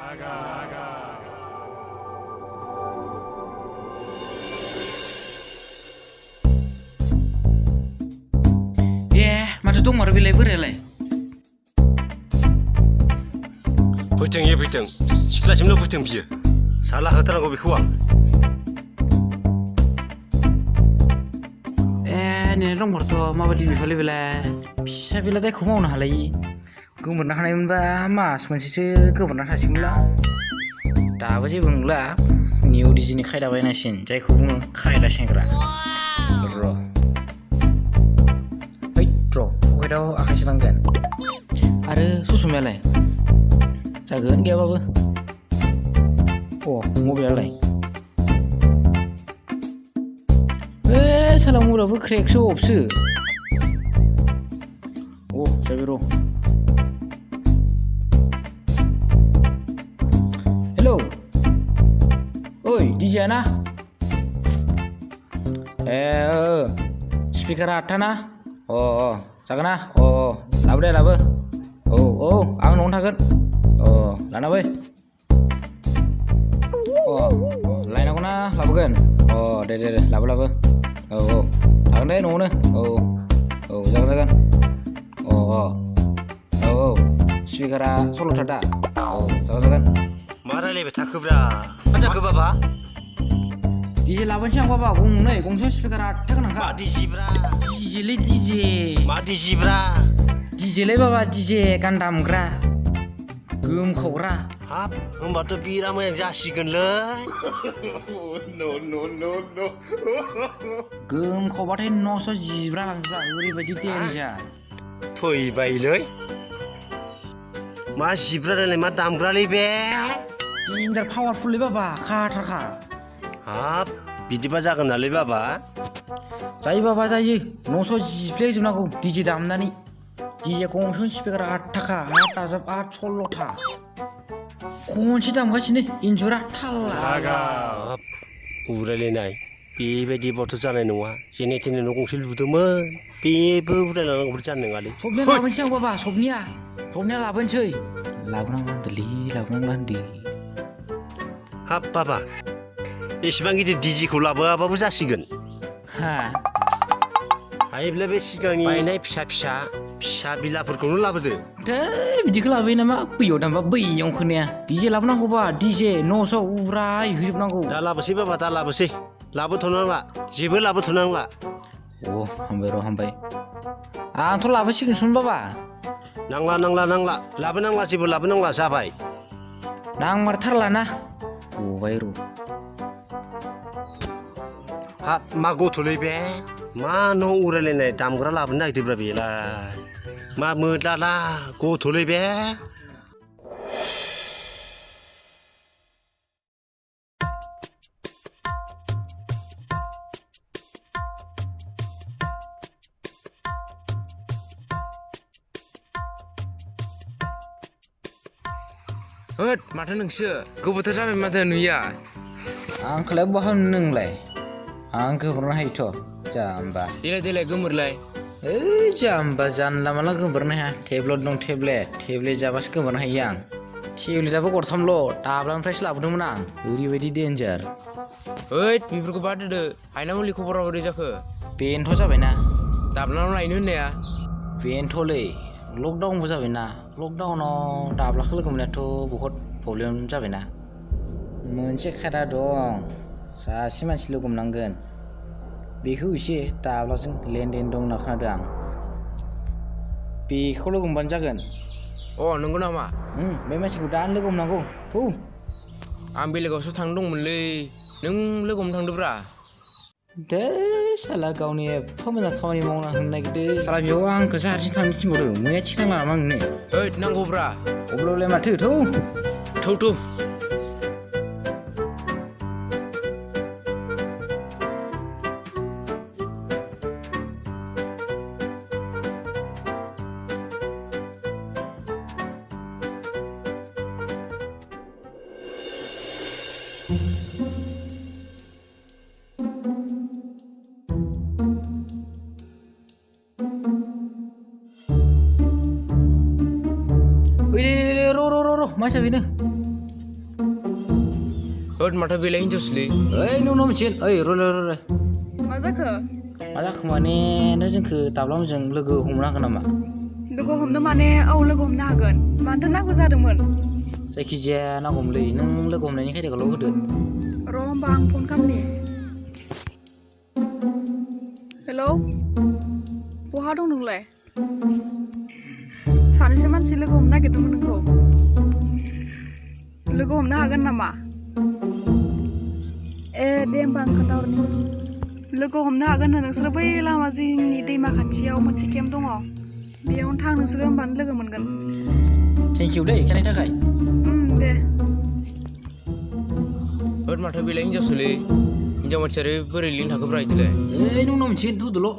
माथो दंमारो बेलाय बोरायालाय फैथों ए फैथों सिख्लासिमल' फैथों बियो साला होथारनांगौ बेखौ आं नेना दंमारोथ' माबायदि बिफालै बेलाय फिसा बेला दायखौ मावनो हालायि गोमोरनो हानायमोनबा मास मोनसेसो गोमोरना थासिगोनला दाबो जेबो नंला निउ डिजिनि खायदा बायनांसिगोन जायखौ बुङो खायदा सेंग्रा पकेटाव आखायसो नांगोन आरो सुसुमायालाय जागोन गैयाबाबो मबाइलालाय साला मबाइलाबो क्रेकसो अफसो जाबाय र' हेलौ ओइ डिजेआ ना स्पिकारा 8था ना जागोन ना लाबो दे लाबो आं न'आवनो थागोन लाना फै लायनांगौ ना लाबोगोन दे लाबो थागोन दे न'आवनो जागोन स्पिकारा 16था दा जागोन मा रायलायबाय थाखोब्रा मा जाखो बाबा डिजे लाबोनोसै आं बाबा गंनै गंसेयाव स्पिकारा 8था गोनांखा मा डिजिब्रा डिजेलै डिजे मा डिजिब्रा डिजेलै बाबा डिजे गान दामग्रा गोम खावग्रा हाब होमबाथ' बिराद मोजां जासिगोनलै गोम खावबाथाय न'स' जिब्रा लांजोबा ओरैबायदि देन्जार फैबायलै मा जिब्रा रायलाय मा दामग्रालै बे देन्जार पावारफुललै बाबा खाथारखा हाब बिदिबा जागोन नालै बाबा जायो बाबा जायो न'स' जिफ्लेजोबनांगौ डिजे दामनानै डिजे गंसेयावनो स्पिकारा 8थाखा 8 दाजाब 8 16था खनसे दामगासिनो इन्जुरा थाल्ला हाब उरायलायनाय बेबायदिबाथ' जानाय नङा जेने थेने न' गंसे लुदोंमोन बेबो उरायलांनांगौ जानाय नङालै सबनिया लाबोनोसै आं बाबा सबनिया लाबोनोसै लाबोनांगोन हाब बाबा एसेबां गिदिर डिजिखौ लाबोआबाबो जासिगोन हायोब्ला बे सिगांनि बायनाय फिसा बिलाफोरखौनो लाबोदो बिदिखौ लाबोयो नामा बैयाव दामबा बैयाव खोनाया डिजे लाबोनांगौबा डिजे न'सआव उराय होजोबनांगौ दा लाबोसै बाबा दा लाबोसै लाबोथ'नांला जेबो लाबोथ'नांला हामबाय आंथ' लाबोसिगोनसोमोन बाबा नांला लाबोनांला जेबो लाबोनांला जाबाय नांमारथारलाना गबाय र' हाब मा गथ'लै बे मा न' उरायलायनाय दामग्रा लाबोनो नागिरदोंब्रा बेलाय मा मोदलाला गथ'लै बे माथो नोंसो गोबावथार जाबाय माथो नुया आंखौलाय बहा नोंलाय आं गोबोरनो हायोथ' जाम्बा देलाय गोमोरलाय जाम्बा जानला माला गोबोरनो हाया टेब्लेट दं टेब्लेट जाबासो गोबोरनो हायो आं टेब्लेटआबो गरथामल' दाब्लानिफ्रायसो लाबोदोंमोन आं ओरैबायदि देन्जार बेफोरखौ बाद होदो आइना मुलि खबरा बोरै जाखो बेनोथ' जाबायना दाब्लानाव लायनो होननाया बेनोथ'लै लकडाउनबो जाबायना लकडाउनाव दाब्लाखौ लोगो मोननायाथ' बहुद प्रब्लेम जाबायना मोनसे खायदा दं सासे मानसि लोगो मोननांगोन बेखौ एसे दाब्लाजों लेनदेन दं होनना खोनादों आं बेखौ लोगो मोनबानो जागोन नंगौ नामा बे मानसिखौ दानो लोगो हमनांगौ आं बेलेगावसो थांनो दंमोनलै नों लोगो हमनो थांदोब्रा साला गावनि एफा मोजां खामानि मावना होनो नागिरदों साला बेयाव आंखौसो हारसिं थांनो थिनबावदों मैया थिखांना नामा आंनो नांगौब्रा अब्लालाय माथो थौ र' मा बेनो होद माथो बेलाय हिनजावसोलै ओइ नोंनाव मोनसिगोन ओइ र' मा जाखो मा जाखो माने नों जोंखौ दाब्लामजों लोगो हमनो हागोन नामा लोगो हमनो माने औ लोगो हमनो हागोन मानोथो नांगौ जादोंमोन जायखिजाया नांगौमोनलै नों लोगो हमनायनि खायदाखौल' होदो र' होमबा आं फन खालामनि हेलौ बहा दं नोंलाय सानैसो मानसि लोगो हमनो नागिरदोंमोन नोंखौ लोगो हमनो हागोन नामा ए दे होमबा आं खोन्थाहरनि लोगो हमनो हागोन होन नोंसोरो बै लामा जिंनि दैमा खाथियाव मोनसे केम्प दङ बेयावनो थां नोंसोरो होमबानो लोगो मोनगोन थेंक इउ दै खोनायनि थाखाय दे होद माथो बेलाय हिनजावसोलै हिनजाव मानसिया बोरै लिंनो थाखोब्रा इदिलाय ओइ नोंनाव मोनसिगोन होदोल'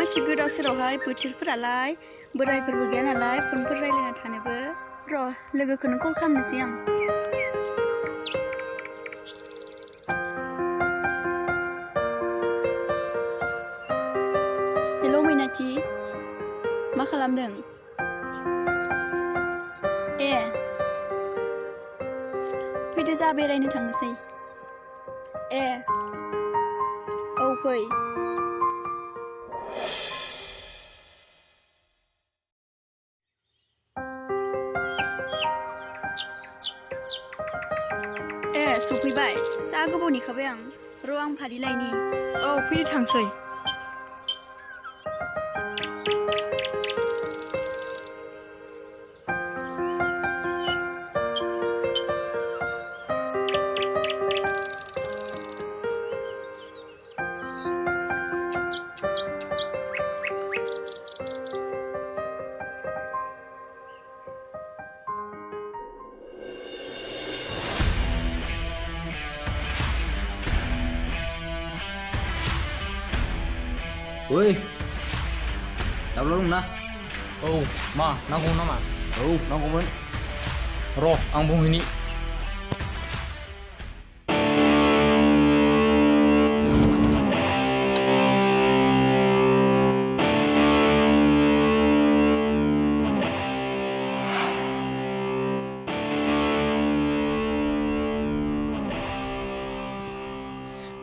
मानसि गोदाव सोरावहाय बोथोरफोरालाय बोरायफोरबो गैया नालाय फनफोर रायलायना थानोबो र' लोगोखौनो कल खालामनोसै आं हेलौ मैनाथि मा खालामदों ए फैदो जा बेरायनो थांनोसै ए औ फै सफैबाय जा गोबाव नेखाबाय आं र' आं फारि लायनि औ फैनो थांसै ओइ दाब्ला दंना औ मा नांगौ नामा औ नांगौमोन र' आं बुंहैनि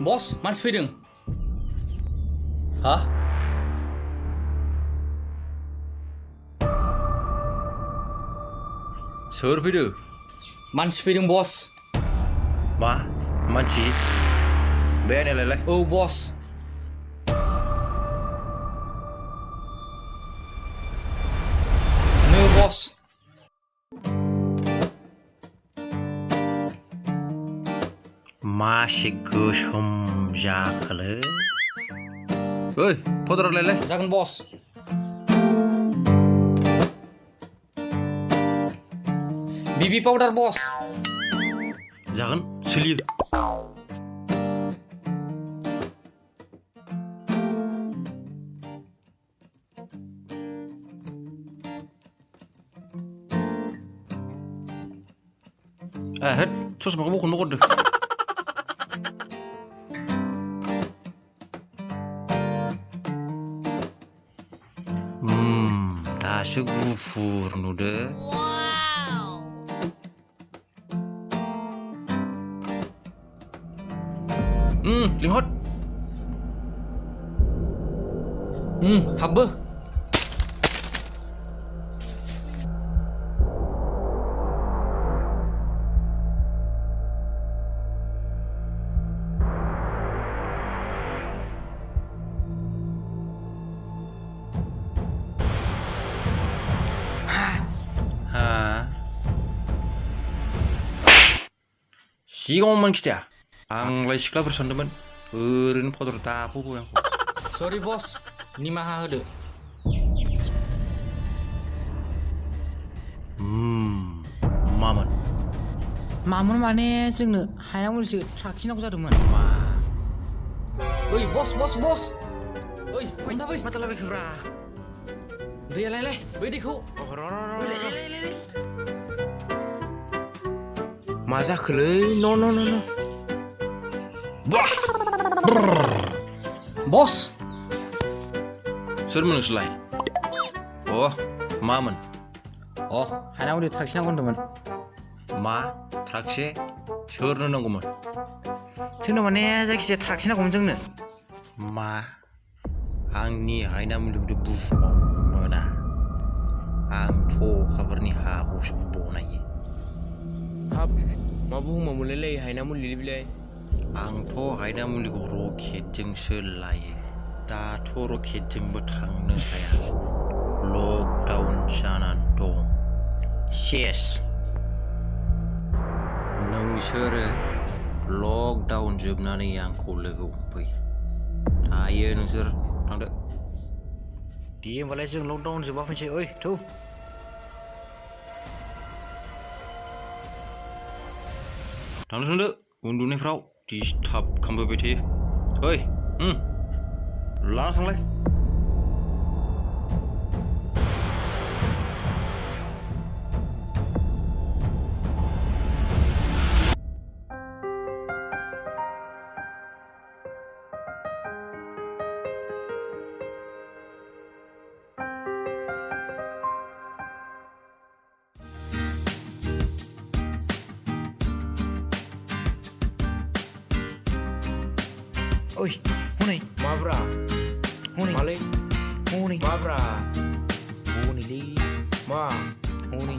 बस मानसि फैदों हा सोर फैदो मानसि फैदों बस मा मानसि बे नायलाय औ बस नो बस मासे गोसोम जाखोलै ओइ फदर लायलाय जागोन बस बिबि पाउडार बस जागोन सोलियो होद ससमाखौ बख'नो बख'दो दासो गुफुर नुदो लिंहर हाबबो सिगाङावमोन खिथाया आंलाय सिख्लाफोर सानदोंमोन ओरैनो फदर दाफबोबाय आंखौ सरि बस निमाहा होदो मामोन माने जोंनो हायाव मोनसे ट्राक्सिनांगौ जादोंमोन मा ओइ बस बस बस ओइ खोन्था बै मा लाबायखोब्रा दैया लायलाय बै दैखौ मा जाखोलै न' बस सोरमोन नोंसोरलाय अ मामोन अ हायनामुलि ट्राकसि नांगौ होनदोंमोन मा ट्राकसे सोरनो नांगौमोन जोंनो माने जायखिजाया ट्राकसि नांगौमोन जोंनो मा आंनि हायनामुलिखौथ' बुहुमाव मोना आं थखाफोरनि हाखौसो बनायो हाब मा बुहुमाव मोनलायलायो हायनामुलि बिलाय आंथ' हायनामुलिखौ रकेटजोंसो लायो दाथ' रकेटजोंबो थांनो हाया लकडाउन जानानै दं सेस नोंसोरो लकडाउन जोबनानै आंखौ लोगो हमफै थायो नोंसोर थांदो दे होमबालाय जों लकडाउन जोबा फैनोसै ओइ थौ थांदो उन्दुनायफ्राव डिस्टार्ब खालामबाय थायो ओइ लाना थांलाय ओइ हनै माब्रा हनै मालै हनै माब्रा हनैलै मा हनै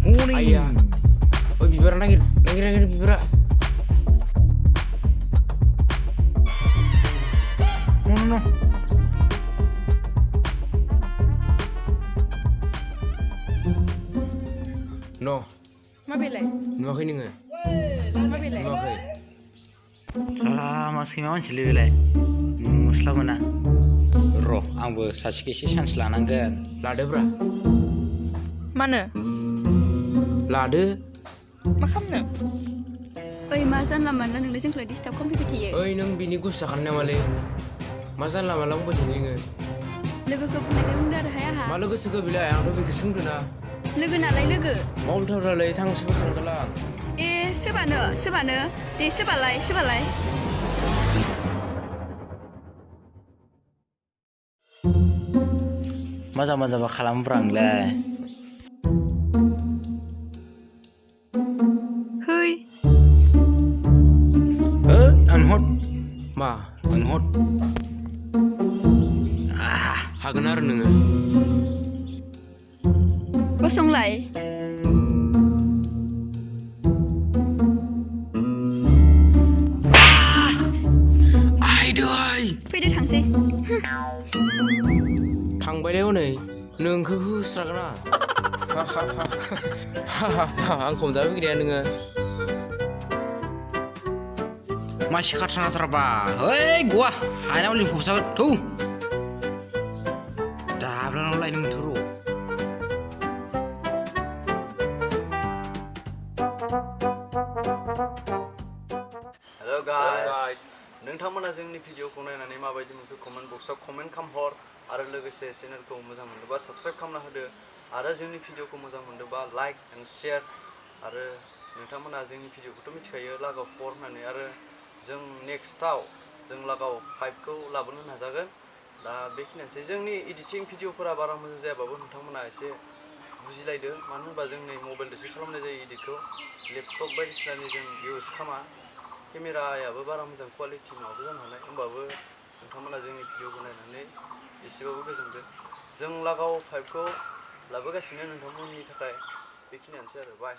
हनै आइया ओइ बिबारा नागिर बिबारा न न' मा बेलाय नुवाखै नोङो मा बेलाय नुवाखै साला मा सैमा मानसिलै बेलाय नुस्लाबोना र' आंबो सासेखौ एसे चान्स लानांगोन लादोब्रा मानो लादो मा खालामनो ओइ मा जानला मानला नोंनो जोंखौलाय डिस्टार्ब खालामफैबाय थायो ओइ नों बिनि गुस्सा जाखानो नामालै मा जानला मानला बुंबाय थायो नोङो लोगोखौ बुंनायखाय बुंदो आरो हाया हा मा लोगोसोखो बिलाय आंथ' बेखौसो बुंदों ना लोगो नालाय लोगो मा उल्थाफ्रालाय थांसोबो सानदोंला ए सोबानो दे सोबालाय मोजां खालामब्रा आंलाय है आनहद मा आनहद हागोन आरो नोङो गसंलाय आइदै फैदो थांसै थांबायलै हनै नोंखौ होस्रागोन आं खमजाबो गैया नोङो मानसि खाथ्रा ओइ गवा हायनामुलि फबजागोन थौ दाब्लानाव लायनो मोनथ' र' हेल' गाइस नोंथांमोना जोंनि भिडिअखौ नायनानै माबायदि मोनखो कमेन्ट बक्सआव कमेन्ट खालामहर आरो लोगोसे चेनेलखौ मोजां मोनदोंबा साबस्क्राइब खालामना होदो आरो जोंनि भिडिअखौ मोजां मोनदोंबा लाइक एन्ड शेयार आरो नोंथांमोना जोंनि भिडिअखौथ' मिथिखायो लागाव 4 होननानै आरो जों नेक्स्टआव जों लागाव 5खौ लाबोनो नाजागोन दा बेखिनियानोसै जोंनि एडिटिं भिडिअफोरा बारा मोजां जायाबाबो नोंथांमोना एसे बुजिलायदो मानो होनबा जों नै मबाइलजोंसो खालामनाय जायो एडिटखौ लेपटप बायदिसिनानि जों इउज खालामा केमेरायाबो बारा मोजां कुवालिटि नङाबो जानो हानाय होमबाबो नोंथांमोना जोंनि भिडिअखौ नायनानै एसेबाबो गोजोनगोन जों लागाव 5खौ लाबोगासिनो नोंथांमोननि थाखाय बेखिनियानोसै आरो बाय